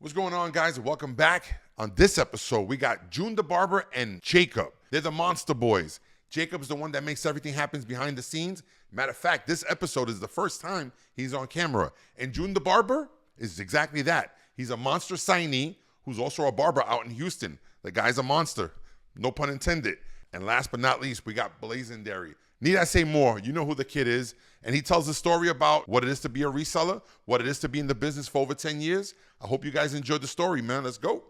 What's going on, guys, and welcome back. On this episode, we got June the Barber and Jacob. They're the Monster Boys. Jacob's the one that makes everything happen behind the scenes. Matter of fact, this episode is the first time he's on camera. And June the Barber is exactly that. He's a monster signee who's also a barber out in Houston. The guy's a monster, no pun intended. And last but not least, we got Blazendary. Need I say more? You know who the kid is. And he tells a story about what it is to be a reseller, what it is to be in the business for over 10 years. I hope you guys enjoyed the story, man. Let's go.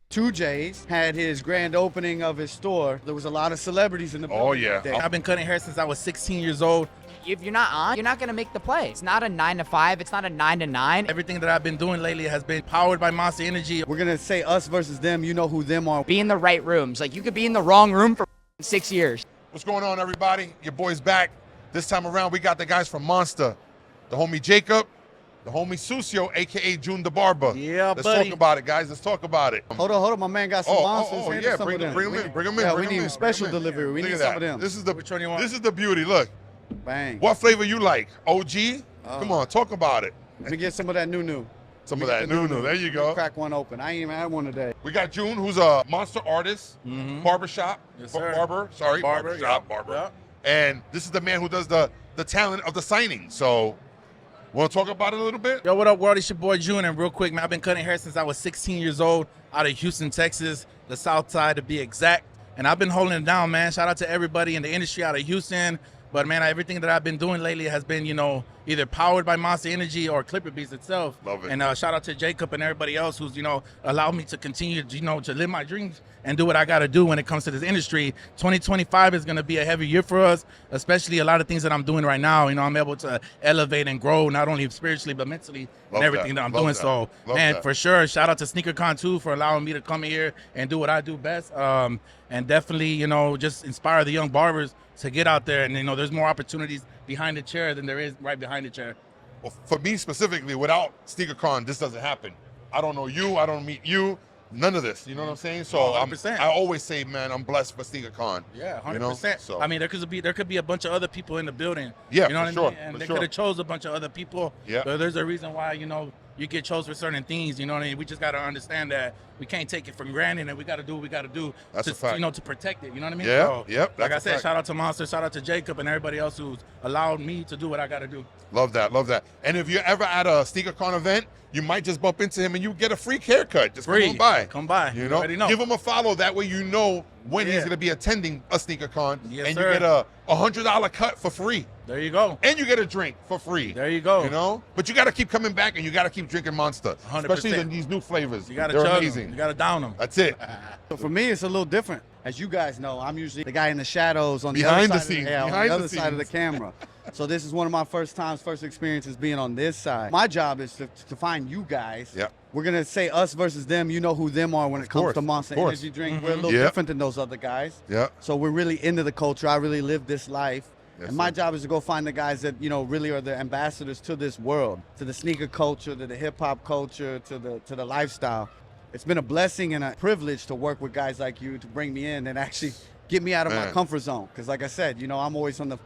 2J's had his grand opening of his store. There was a lot of celebrities in the building. Oh, yeah. that day. I've been cutting hair since I was 16 years old. If you're not on, you're not gonna make the play. It's not a 9 to 5. It's not a 9 to 9. Everything that I've been doing lately has been powered by Monster Energy. We're gonna say us versus them. You know who them are. Be in the right rooms. Like, you could be in the wrong room for 6 years. What's going on, everybody? Your boy's back. This time around, we got the guys from Monster. The homie Jacob, the homie Sucio, a.k.a. June the Barber. Yeah, Let's buddy. talk about it, guys. Let's talk about it. Hold on. My man got some monsters. Oh, Hand yeah. us some Bring of them in. We- Bring them in. Yeah, bring we them need in, special bring them in. delivery. We Look need at some that. of them. This is the Which one you want? This is the beauty. Look. Bang. What flavor you like? OG? Come on, talk about it. Let me get some of that new. Some of Let that me get the new. There you Let me go. crack one open. I ain't even had one today. We got June, who's a monster artist, barbershop, Yes, sir. barber, barbershop, barber. yeah. And this is the man who does the talent of the signing. So, want to talk about it a little bit? Yo, what up, world? It's your boy June, and real quick, man, I've been cutting hair since I was 16 years old out of Houston, Texas, the South Side to be exact. And I've been holding it down, man. Shout out to everybody in the industry out of Houston. But, man, everything that I've been doing lately has been, either powered by Monster Energy or Clipper Beats itself. Love it. And shout out to Jacob and everybody else who's, allowed me to continue, to live my dreams and do what I got to do when it comes to this industry. 2025 is going to be a heavy year for us, especially a lot of things that I'm doing right now. I'm able to elevate and grow, not only spiritually, but mentally Love and everything that I'm Love doing. that. So, Love man, that. for sure, shout out to SneakerCon, too, for allowing me to come here and do what I do best. And definitely, just inspire the young barbers to get out there. And, there's more opportunities behind the chair than there is right behind the chair. Well, for me specifically, without SneakerCon, this doesn't happen. I don't know you. I don't meet you. None of this. You know what I'm saying? So 100%. I always say, man, I'm blessed for SneakerCon. Yeah, 100%. You know? So, I mean, there could be a bunch of other people in the building. Yeah, you know for what sure, I mean? And for they sure. could have chose a bunch of other people. Yeah. But there's a reason why, you get chose for certain things. You know what I mean? We just got to understand that we can't take it for granted, and we got to do what we got to do That's to, a fact. to protect it. You know what I mean? Yeah, So, yep, Like I that's a said, fact. shout out to Monster, shout out to Jacob, and everybody else who's allowed me to do what I got to do. love that. Love that. And if you're ever at a SneakerCon event, you might just bump into him and you get a free haircut. Just Free. come on by. Come by. You You know? already know. Give him a follow. That way you know when he's Yeah. going to be attending a SneakerCon. Yes, and sir. you get a $100 cut for free. There you go. And you get a drink for free. There you go. You know? But you got to keep coming back and you got to keep drinking Monster. 100%. Especially these new flavors. You got to They're chug amazing. them. You got to down them. That's it. So for me, it's a little different. As you guys know, I'm usually the guy in the shadows on Behind the the other side scenes, of the, on behind the the other side of the scenes. camera. So this is one of my first experiences being on this side. My job is to find you guys. Yep. We're gonna say us versus them. You know who them are when it comes course, to Monster of course. Energy drink. We're a little Yep. different than those other guys. Yeah. So we're really into the culture. I really live this life. Yes, and my sir. job is to go find the guys that, really are the ambassadors to this world, to the sneaker culture, to the hip hop culture, to the lifestyle. It's been a blessing and a privilege to work with guys like you to bring me in and actually get me out of my Man. comfort zone. Because like I said, I'm always on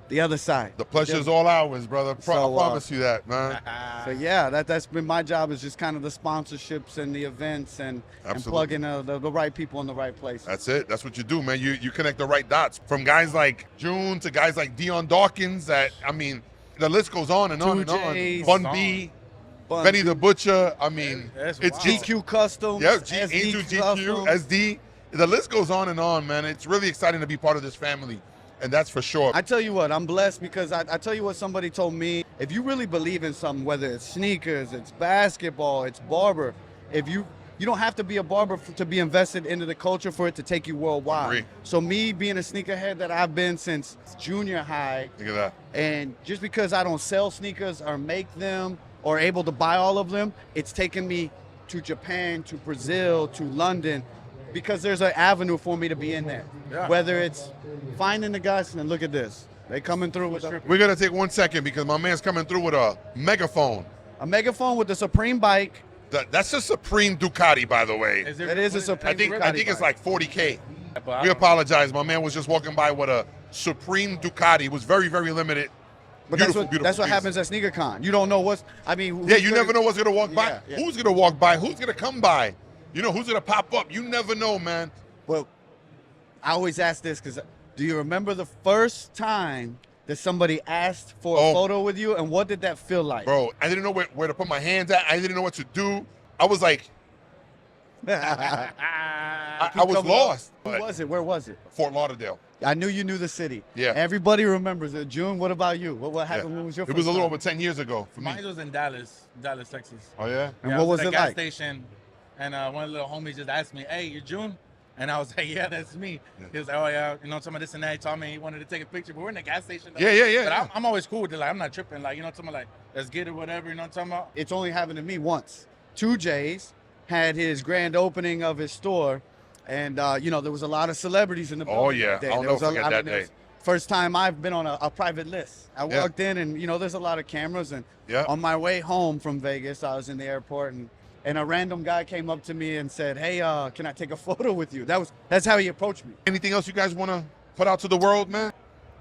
the other side. The pleasure's all ours, brother. I So, promise you that, man. So yeah, that's been my job, is just kind of the sponsorships and the events and Absolutely. plugging the right people in the right places. That's it. That's what you do, man. You connect the right dots. From guys like June to guys like Dion Dawkins. The list goes on and on and on. 2J's. Bun B, Bun Benny B. the Butcher. That's It's wild. just GQ Customs. yeah, SD Angel GQ, Customs. SD. The list goes on and on, man. It's really exciting to be part of this family, and that's for sure. I tell you what, I'm blessed because I tell you what somebody told me. If you really believe in something, whether it's sneakers, it's basketball, it's barber, if you don't have to be a barber to be invested into the culture for it to take you worldwide. Agree. So me being a sneakerhead that I've been since junior high, Look at that. and just because I don't sell sneakers or make them or able to buy all of them, it's taken me to Japan, to Brazil, to London, because there's an avenue for me to be in there. Yeah. Whether it's finding the guys, and look at this. They coming through with We're gonna take 1 second because my man's coming through with a megaphone. a megaphone with the Supreme bike. That's a Supreme Ducati, by the way. Is it- That is a what Supreme I think Ducati it's bike. like 40K. But I We don't- apologize. My man was just walking by with a Supreme Ducati. It was very, very limited. But Beautiful, that's what beautiful. happens at SneakerCon. You don't know what's. I mean, Yeah, you never know what's gonna walk by. Yeah, yeah. Who's gonna walk by? Who's gonna come by? You know, who's gonna pop up? You never know, man. Well, I always ask this because do you remember the first time that somebody asked for a photo with you, and what did that feel like? Bro, I didn't know where to put my hands at. I didn't know what to do. I was like, I was lost. Who was it? Where was it? Fort Lauderdale. I knew you knew the city. Yeah. Everybody remembers it. June, what about you? What happened? Yeah. When was your It first was a little time? over 10 years ago for me. Mine was in Dallas, Texas. Oh, yeah? And I what was at it a gas like? station, and one of the little homies just asked me, "Hey, you're June?" And I was like, "Yeah, that's me." He was like, "Oh yeah, you know, some of this and that." He told me he wanted to take a picture, but we're in the gas station. Though. Yeah. But I'm always cool with it. Like, I'm not tripping. Like, you know, something like, let's get it, whatever. You know what I'm talking about? It's only happened to me once. 2J's had his grand opening of his store, and you know, there was a lot of celebrities in the building. Oh, yeah. that day. I'll There was never a- forget I that mean, it day. was First time I've been on a private list. I Yeah. walked in, and you know, there's a lot of cameras, and Yeah. on my way home from Vegas, I was in the airport, and a random guy came up to me and said, "Hey, can I take a photo with you?" That's how he approached me. Anything else you guys want to put out to the world, man?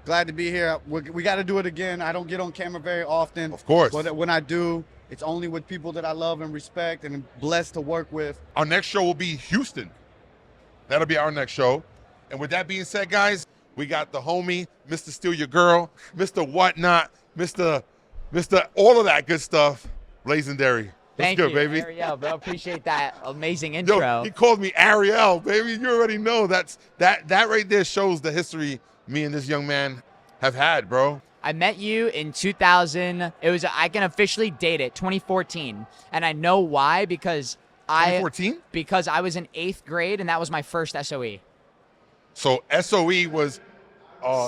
Glad to be here. We got to do it again. I don't get on camera very often. Of course. But when I do, it's only with people that I love and respect and am blessed to work with. Our next show will be Houston. That'll be our next show. And with that being said, guys, we got the homie, Mr. Steal Your Girl, Mr. Whatnot, Mr. all of that good stuff. Blazendary. That's Thank good, you, baby. Ariel, bro. Appreciate that amazing Yo, intro. he called me Ariel, baby. You already know that right there shows the history me and this young man have had, bro. I met you in 2000. I can officially date it, 2014. And I know why, because 2014? because I was in 8th grade and that was my first SOE. So SOE was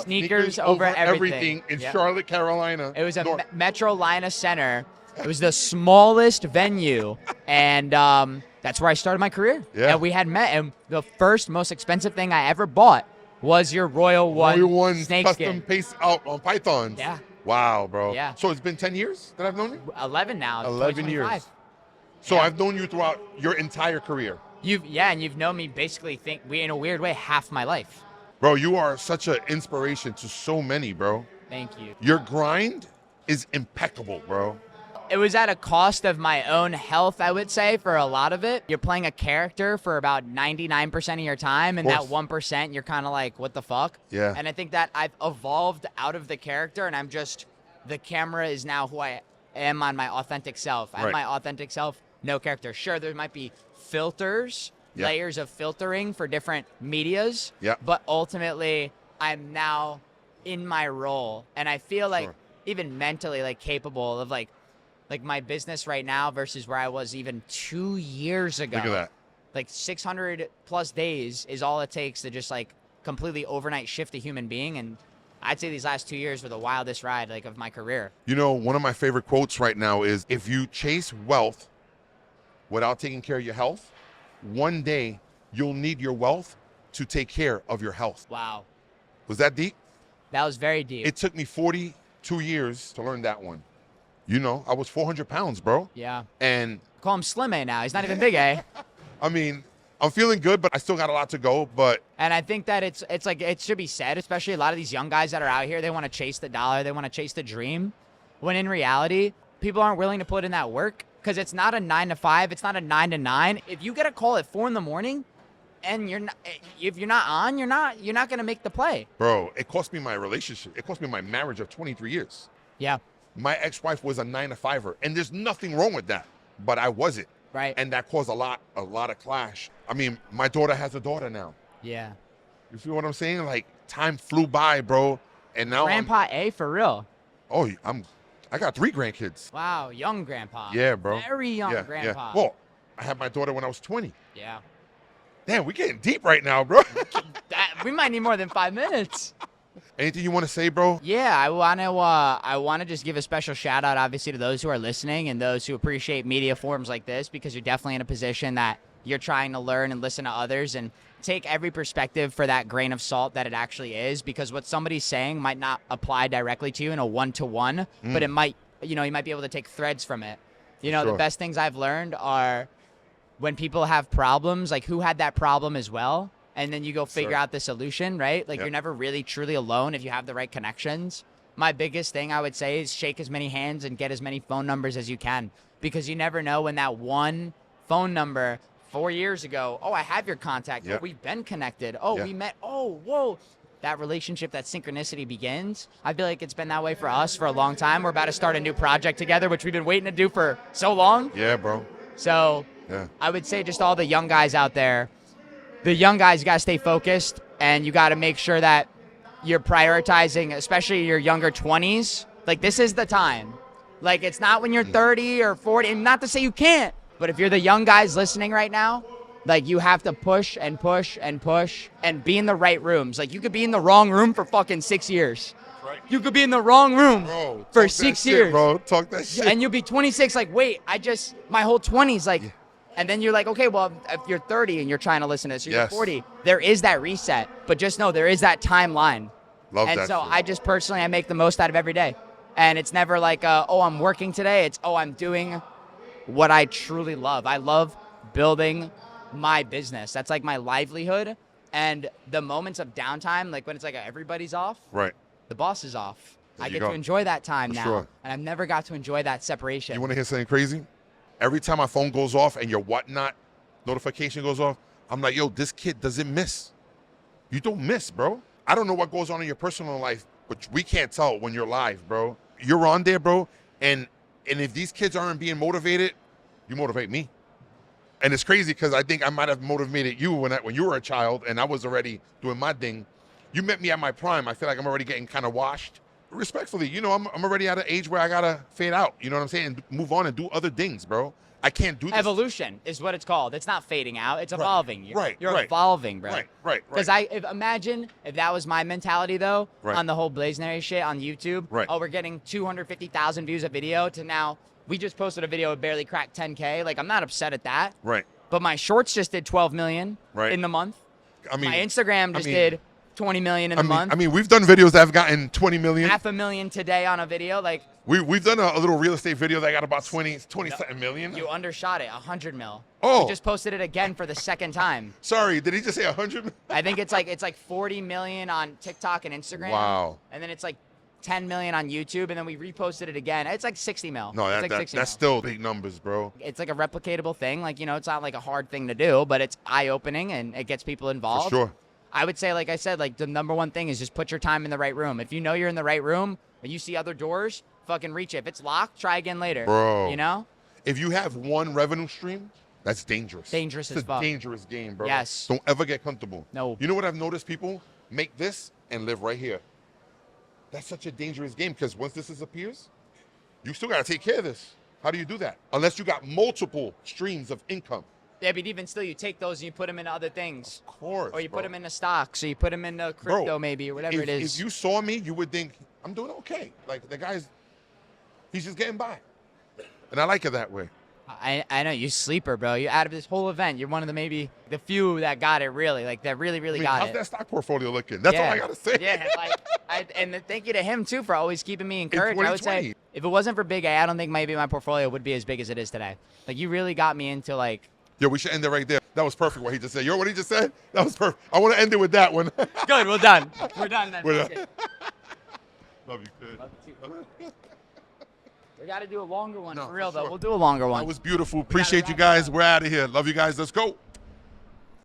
Sneakers over everything. in Yep. Charlotte, Carolina. It was a North. Metrolina Center. It was the smallest venue, and that's where I started my career. Yeah. And we had met, and the first most expensive thing I ever bought was your Royal One snake custom skin. paste out on pythons. Yeah. Wow, bro. Yeah. So it's been 10 years that I've known you? 11 now. 11 years. 2025. So Yeah. I've known you throughout your entire career. And you've known me basically in a weird way half my life. Bro, you are such an inspiration to so many, bro. Thank you. Your grind is impeccable, bro. It was at a cost of my own health, I would say, for a lot of it. You're playing a character for about 99% of your time, and that course. 1%, you're kind of like, what the fuck? Yeah. And I think that I've evolved out of the character, and the camera is now who I am on my authentic self. I'm Right. my authentic self, no character. Sure, there might be filters, Yeah. layers of filtering for different medias, Yeah. but ultimately, I'm now in my role, and I feel like Sure. even mentally like capable of like my business right now versus where I was even 2 years ago. Look at that. Like 600 plus days is all it takes to just like completely overnight shift a human being. And I'd say these last 2 years were the wildest ride like of my career. You know, one of my favorite quotes right now is, if you chase wealth without taking care of your health, one day you'll need your wealth to take care of your health. Wow. Was that deep? That was very deep. It took me 42 years to learn that one. You know, I was 400 pounds, bro. yeah. And Call him Slim A now. He's not even Big A. I mean, I'm feeling good, but I still got a lot to go. But And I think that it's like it should be said, especially a lot of these young guys that are out here, they want to chase the dollar, they want to chase the dream. When in reality, people aren't willing to put in that work because it's not a 9 to 5, it's not a 9 to 9. If you get a call at 4 a.m. and if you're not on, you're not gonna make the play. bro, it cost me my relationship. It cost me my marriage of 23 years. Yeah. My ex-wife was a 9 to 5er, and there's nothing wrong with that. But I wasn't. Right. And that caused a lot of clash. I mean, my daughter has a daughter now. Yeah. You feel what I'm saying? Like, time flew by, bro. And now Grandpa A for real. I got 3 grandkids. Wow, young grandpa. Yeah, bro. Very young Yeah, grandpa. yeah. Well, I had my daughter when I was 20. Yeah. Damn, we getting deep right now, bro. We might need more than 5 minutes. Anything you want to say, bro? Yeah, I want to just give a special shout out, obviously, to those who are listening and those who appreciate media forums like this, because you're definitely in a position that you're trying to learn and listen to others and take every perspective for that grain of salt that it actually is, because what somebody's saying might not apply directly to you in a one-to-one, but it might, you might be able to take threads from it. The Sure. best things I've learned are when people have problems, like who had that problem as well, and then you go figure Sure. out the solution, right? Like Yep. you're never really truly alone if you have the right connections. my biggest thing I would say is shake as many hands and get as many phone numbers as you can, because you never know when that one phone number 4 years ago, oh, I have your contact. Yep. Oh, we've been connected. Oh, Yep. we met. Oh, whoa. That relationship, that synchronicity begins. I feel like it's been that way for us for a long time. We're about to start a new project together, which we've been waiting to do for so long. Yeah, bro. So Yeah. I would say just all the young guys out there, the young guys, you got to stay focused, and you got to make sure that you're prioritizing, especially your younger 20s. Like, this is the time. Like, it's not when you're 30 or 40, and not to say you can't, but if you're the young guys listening right now, like, you have to push and push and push and be in the right rooms. Like, you could be in the wrong room for fucking 6 years. Right. You could be in the wrong room Bro, for talk 6 that years. shit, bro. Talk that shit. And you'll be 26, like, wait, my whole 20s, like, and then you're like, okay, well, if you're 30 and you're trying to listen to this, or you're Yes. 40, there is that reset. But just know there is that timeline. Love And that so shit. I just personally, I make the most out of every day. And it's never like, oh, I'm working today. It's, oh, I'm doing what I truly love. I love building my business. That's like my livelihood. And the moments of downtime, like when it's like everybody's off, Right. the boss is off. There I you get go. to enjoy that time For now. sure. And I've never got to enjoy that separation. You want to hear something crazy? Every time my phone goes off and your whatnot notification goes off, I'm like, yo, this kid doesn't miss. You don't miss, bro. I don't know what goes on in your personal life, but we can't tell when you're live, bro. You're on there, bro. And if these kids aren't being motivated, you motivate me. And it's crazy because I think I might have motivated you when you were a child and I was already doing my thing. You met me at my prime. I feel like I'm already getting kind of washed. Respectfully, you know, I'm already at an age where I gotta fade out. You know what I'm saying? And move on and do other things, bro. I can't do this. Evolution is what it's called. It's not fading out. It's evolving. You're right. evolving, bro. Right. Because imagine if that was my mentality though, Right. on the whole Blazendary shit on YouTube. Right. Oh, we're getting 250,000 views a video to now we just posted a video that barely cracked 10K. Like, I'm not upset at that. Right. But my shorts just did 12 million Right. in the month. I mean, My Instagram just did 20 million in the month. I mean, we've done videos that have gotten 20 million. 500,000 today on a video. Like, We've done a little real estate video that got about 20 something million. you undershot it, 100 mil. Oh. We just posted it again for the second time. Sorry, did he just say 100? I think it's like 40 million on TikTok and Instagram. Wow. And then it's like 10 million on YouTube, and then we reposted it again. It's like 60 mil. No, It's like 60 mil. that's still big numbers, bro. It's like a replicatable thing. Like, you know, it's not like a hard thing to do, but it's eye-opening and it gets people involved. For sure. I would say, like I said, like the number one thing is just put your time in the right room. If you know you're in the right room and you see other doors, fucking reach it. If it's locked, try again later. Bro. You know? If you have one revenue stream, that's dangerous. Dangerous it's as fuck. a dangerous game, bro. Yes. Don't ever get comfortable. No. You know what I've noticed? People make this and live right here. That's such a dangerous game because once this disappears, you still got to take care of this. How do you do that? Unless you got multiple streams of income. Yeah, but even still, you take those and you put them into other things. Of course. Or you bro. put them into stocks, or you put them into crypto Bro, maybe, or whatever if, it is. If you saw me, you would think, I'm doing okay. Like, the guy's, he's just getting by. And I like it that way. I know, you sleeper, bro. You out of this whole event, you're one of the few that got it really, like that really I mean, got how's it. that stock portfolio looking? That's all I got to say. Yeah, like, and thank you to him too for always keeping me encouraged. I would 2020. say if it wasn't for Big A, I don't think maybe my portfolio would be as big as it is today. Like, you really got me into like. Yo, we should end it right there. That was perfect what he just said. You know what he just said? That was perfect. I want to end it with that one. Good, we're done. We're done then. We're That's done. it. Love you, kid. Love you too. We got to do a longer one No, for real for though. sure. We'll do a longer one. That was beautiful. Appreciate you wrap it guys. up. We're out of here. Love you guys. Let's go.